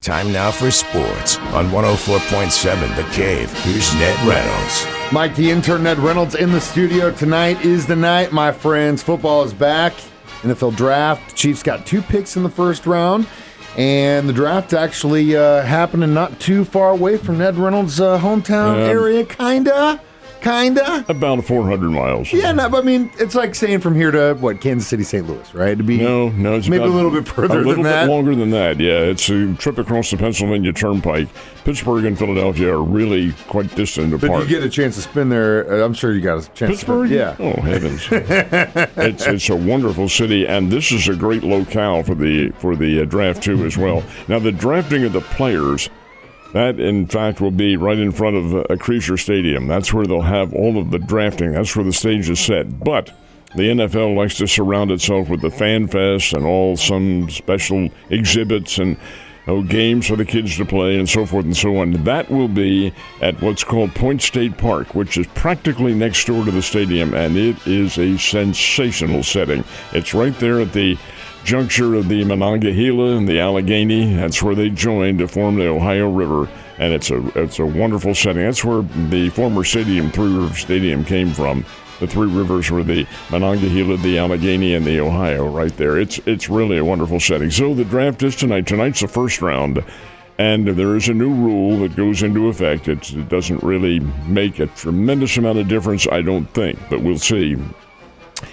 Time now for sports on 104.7 The Cave. Here's Ned Reynolds. Mike, the intern Ned Reynolds in the studio. Tonight is the night, my friends. Football is back. NFL draft. Chiefs got 2 picks in the first round. And the draft actually happening not too far away from Ned Reynolds' hometown area, kinda. About 400 miles. Yeah, no, but I mean, it's like saying from here to, Kansas City, St. Louis, right? To be No, it's maybe a little bit further than that. A little bit longer than that, yeah. It's a trip across the Pennsylvania Turnpike. Pittsburgh and Philadelphia are really quite distant apart. But you get a chance to spin there. I'm sure you got a chance Pittsburgh? to spin. Yeah. Oh, heavens. It's a wonderful city, and this is a great locale for the draft, too, as well. Now, the drafting of the players, that, in fact, will be right in front of Acrisure Stadium. That's where they'll have all of the drafting. That's where the stage is set. But the NFL likes to surround itself with the Fan Fest and some special exhibits and games for the kids to play and so forth and so on. That will be at what's called Point State Park, which is practically next door to the stadium, and it is a sensational setting. It's right there at the juncture of the Monongahela and the Allegheny. That's where they join to form the Ohio River, and it's a wonderful setting. That's where the former stadium, Three Rivers Stadium, came from. The Three Rivers were the Monongahela, the Allegheny, and the Ohio right there. It's really a wonderful setting. So the draft is tonight. Tonight's the first round, and there is a new rule that goes into effect. It doesn't really make a tremendous amount of difference, I don't think, but we'll see.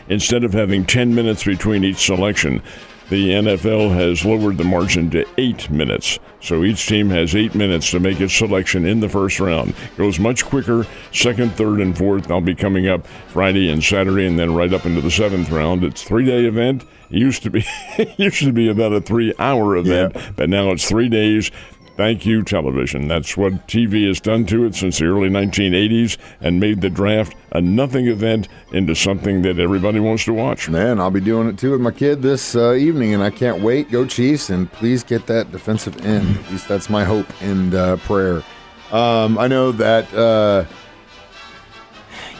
Instead of having 10 minutes between each selection, the NFL has lowered the margin to 8 minutes. So each team has 8 minutes to make its selection in the first round. Goes much quicker. Second, third, and fourth, I'll be coming up Friday and Saturday, and then right up into the 7th round. It's a 3-day event. It used to be about a 3-hour event, but now it's 3 days. Thank you, television. That's what TV has done to it since the early 1980s and made the draft a nothing event into something that everybody wants to watch. Man, I'll be doing it too with my kid this evening, and I can't wait. Go Chiefs, and please get that defensive end. At least that's my hope and prayer. I know that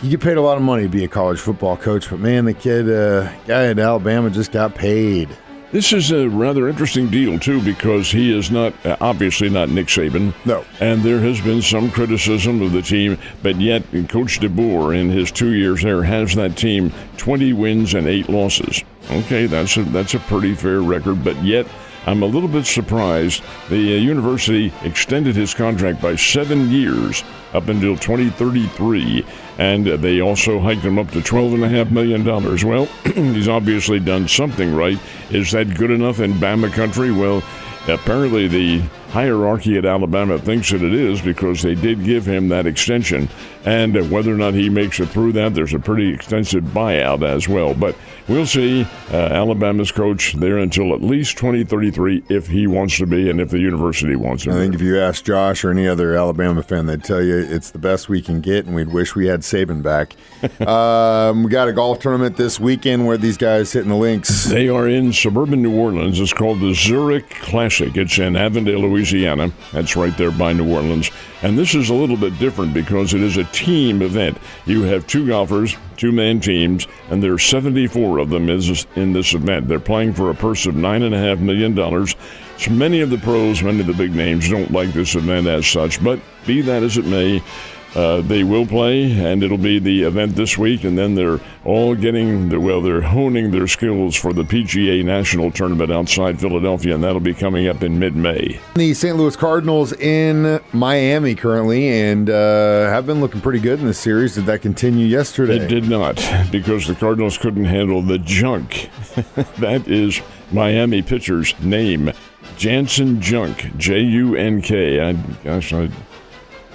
you get paid a lot of money to be a college football coach, but man, the guy at Alabama just got paid. This is a rather interesting deal, too, because he is obviously not Nick Saban. No. And there has been some criticism of the team, but yet Coach DeBoer, in his 2 years there, has that team 20 wins and 8 losses. Okay, that's a pretty fair record, but yet I'm a little bit surprised. The university extended his contract by 7 years up until 2033, and they also hiked him up to $12.5 million. Well, he's obviously done something right. Is that good enough in Bama country? Well, apparently the hierarchy at Alabama thinks that it is, because they did give him that extension. And whether or not he makes it through that, there's a pretty extensive buyout as well. But we'll see. Alabama's coach there until at least 2033 if he wants to be and if the university wants him. I think if you ask Josh or any other Alabama fan, they'd tell you it's the best we can get, and we'd wish we had Saban back. We got a golf tournament this weekend where these guys hitting the links. They are in suburban New Orleans. It's called the Zurich Classic. It's in Avondale, Louisiana. That's right there by New Orleans. And this is a little bit different because it is a team event. You have 2 golfers, 2-man teams, and there are 74 of them in this event. They're playing for a purse of $9.5 million. So many of the pros, many of the big names don't like this event as such, but be that as it may, they will play, and it'll be the event this week, and then they're all they're honing their skills for the PGA National Tournament outside Philadelphia, and that'll be coming up in mid-May. The St. Louis Cardinals in Miami currently, and have been looking pretty good in this series. Did that continue yesterday? It did not, because the Cardinals couldn't handle the junk. That is Miami pitcher's name, Jansen Junk, J-U-N-K.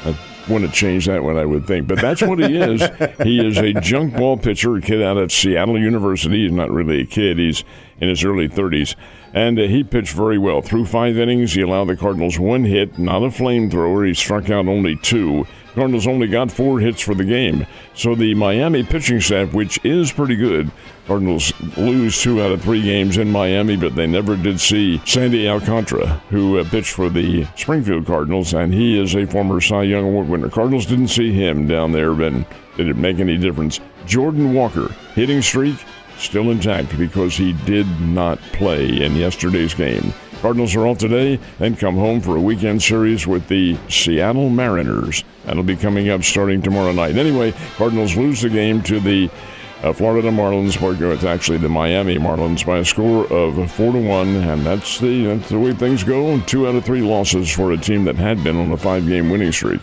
I want to change that one, I would think. But that's what he is. He is a junk ball pitcher, a kid out of Seattle University. He's not really a kid. He's in his early 30s. And he pitched very well. Through 5 innings, he allowed the Cardinals 1 hit, not a flamethrower. He struck out only 2. Cardinals only got 4 hits for the game. So the Miami pitching staff, which is pretty good, Cardinals lose 2 out of 3 games in Miami, but they never did see Sandy Alcantara, who pitched for the Springfield Cardinals, and he is a former Cy Young Award winner. Cardinals didn't see him down there, but did it make any difference? Jordan Walker, hitting streak, still intact because he did not play in yesterday's game. Cardinals are off today, then come home for a weekend series with the Seattle Mariners. That'll be coming up starting tomorrow night. Anyway, Cardinals lose the game to the Florida Marlins. It's actually the Miami Marlins by a score of 4-1, and that's the way things go. 2 out of 3 losses for a team that had been on a 5-game winning streak.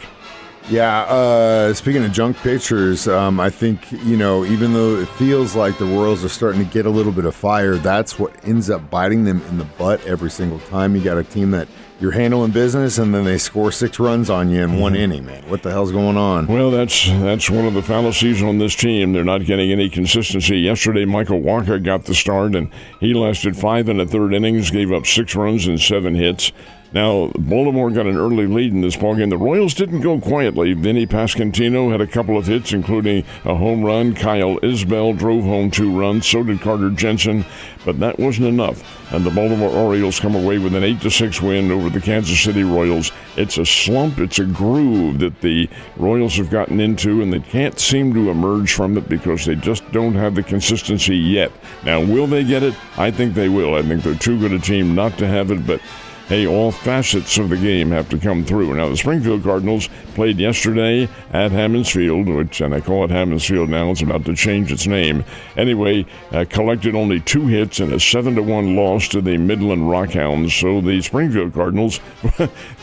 Yeah, speaking of junk pitchers, I think, even though it feels like the Royals are starting to get a little bit of fire, that's what ends up biting them in the butt every single time. You got a team that you're handling business, and then they score 6 runs on you in one inning, man. What the hell's going on? Well, that's one of the fallacies on this team. They're not getting any consistency. Yesterday, Michael Wacha got the start, and he lasted 5 1/3 innings, gave up 6 runs and 7 hits. Now, Baltimore got an early lead in this ballgame. The Royals didn't go quietly. Vinny Pasquantino had a couple of hits, including a home run. Kyle Isbell drove home 2 runs. So did Carter Jensen, but that wasn't enough. And the Baltimore Orioles come away with an 8-6 win over the Kansas City Royals. It's a slump. It's a groove that the Royals have gotten into, and they can't seem to emerge from it because they just don't have the consistency yet. Now, will they get it? I think they will. I think they're too good a team not to have it, but hey, all facets of the game have to come through. Now, the Springfield Cardinals played yesterday at Hammons Field, and I call it Hammons Field now. It's about to change its name. Anyway, collected only 2 hits and a 7-1 loss to the Midland Rockhounds. So the Springfield Cardinals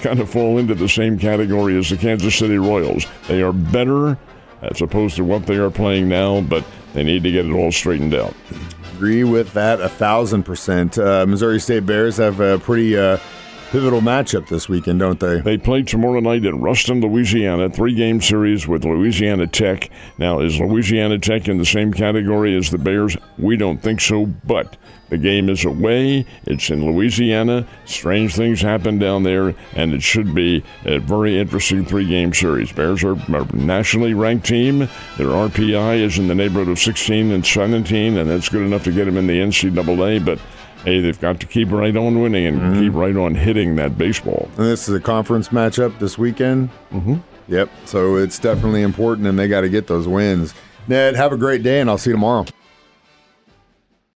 kind of fall into the same category as the Kansas City Royals. They are better as opposed to what they are playing now, but they need to get it all straightened out. Agree with that 1,000%. Missouri State Bears have a pretty pivotal matchup this weekend, don't they? They play tomorrow night in Ruston, Louisiana, 3-game series with Louisiana Tech. Now, is Louisiana Tech in the same category as the Bears? We don't think so, but the game is away. It's in Louisiana. Strange things happen down there, and it should be a very interesting 3-game series. Bears are a nationally ranked team. Their RPI is in the neighborhood of 16 and 17, and that's good enough to get them in the NCAA, but hey, they've got to keep right on winning and keep right on hitting that baseball. And this is a conference matchup this weekend? Mm-hmm. Yep, so it's definitely important, and they got to get those wins. Ned, have a great day, and I'll see you tomorrow.